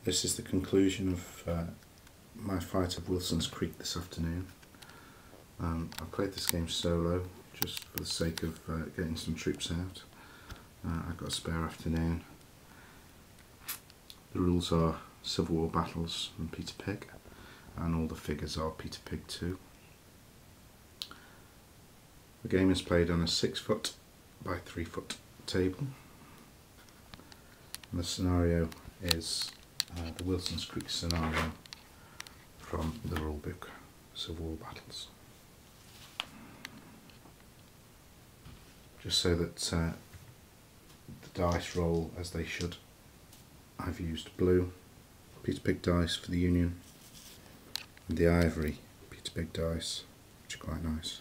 This is the conclusion of my fight of Wilson's Creek this afternoon. I played this game solo just for the sake of getting some troops out. I've got a spare afternoon. The rules are Civil War battles and Peter Pig, and all the figures are Peter Pig 2. The game is played on a 6-foot by 3-foot table, and the scenario is the Wilson's Creek scenario from the rulebook, Civil War battles. Just so that the dice roll as they should, I've used blue Peter Pig dice for the Union and the ivory Peter Pig dice, which are quite nice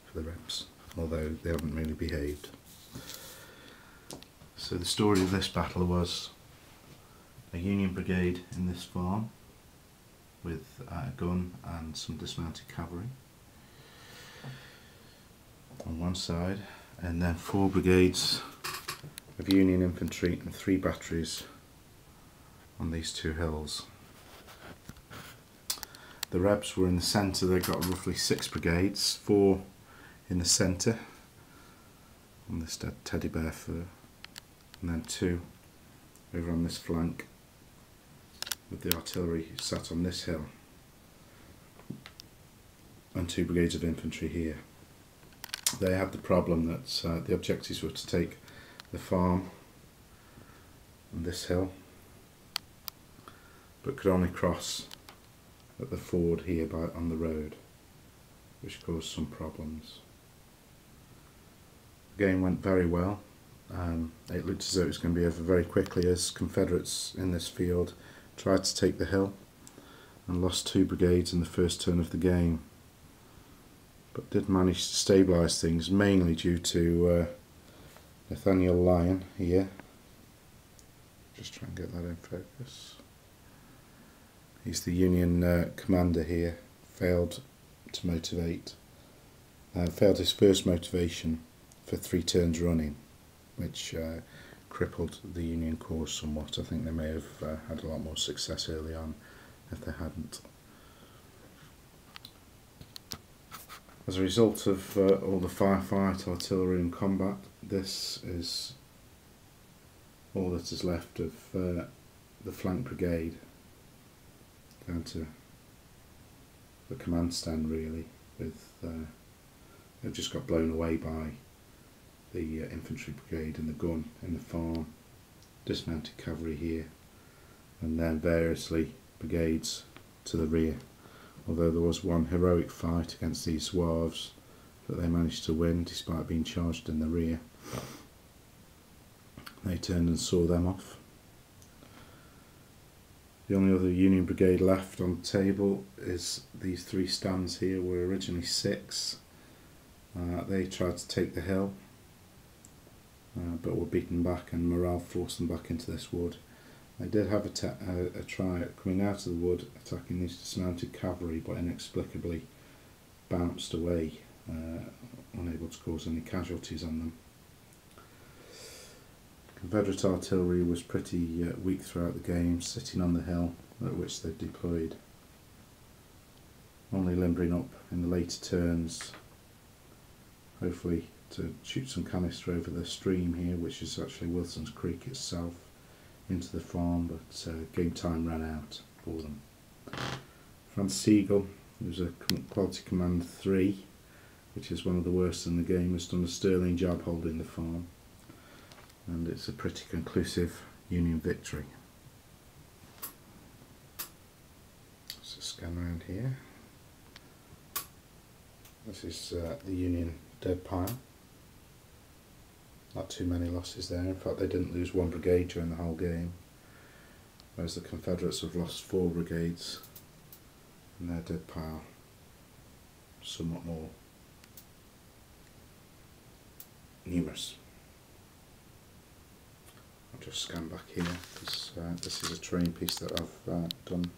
for the Rebs, although they haven't really behaved. So the story of this battle was a Union brigade in this farm with a gun and some dismounted cavalry on one side, and then 4 brigades of Union infantry and 3 batteries on these 2 hills. The Rebs were in the centre. They got roughly 6 brigades, 4 in the centre on this teddy bear fur, and then 2 over on this flank with the artillery sat on this hill, and 2 brigades of infantry here. They had the problem that the objectives were to take the farm on this hill, but could only cross at the ford here on the road, which caused some problems. The game went very well. It looked as though it was going to be over very quickly, as Confederates in this field tried to take the hill and lost 2 brigades in the first turn of the game, but did manage to stabilise things, mainly due to Nathaniel Lyon here. Just try and get that in focus. He's the Union commander here. Failed to motivate. Failed his first motivation for 3 turns running, which crippled the Union cause somewhat. I think they may have had a lot more success early on if they hadn't. As a result of all the firefight, artillery and combat, this is all that is left of the flank brigade, down to the command stand really, with they've just got blown away by the infantry brigade and the gun in the farm, dismounted cavalry here, and then variously brigades to the rear. Although there was one heroic fight against these Zouaves that they managed to win despite being charged in the rear. They turned and saw them off. The only other Union brigade left on the table is these 3 stands here. Were originally 6. They tried to take the hill, but were beaten back, and morale forced them back into this wood. They did have a try at coming out of the wood, attacking these dismounted cavalry, but inexplicably bounced away, unable to cause any casualties on them. Confederate artillery was pretty weak throughout the game, sitting on the hill at which they deployed, only limbering up in the later turns, hopefully to shoot some canister over the stream here, which is actually Wilson's Creek itself, into the farm, but game time ran out for them. Francis Sigel, who's a Quality Command 3, which is one of the worst in the game, has done a sterling job holding the farm, and it's a pretty conclusive Union victory. Let's just scan around here. This is the Union dead pile. Not too many losses there. In fact, they didn't lose 1 brigade during the whole game, whereas the Confederates have lost 4 brigades, and their dead pile somewhat more numerous. I'll just scan back here, because this is a terrain piece that I've done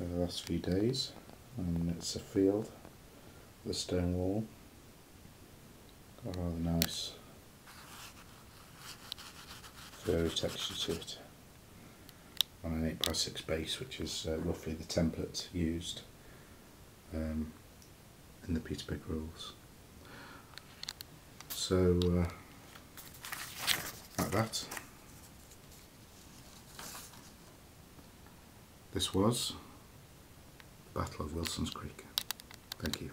over the last few days, and it's a field with a stone wall. Got a rather nice furry texture to it. on an 8x6 base, which is roughly the template used in the Peter Pick rules. So like that, this was Battle of Wilson's Creek. Thank you.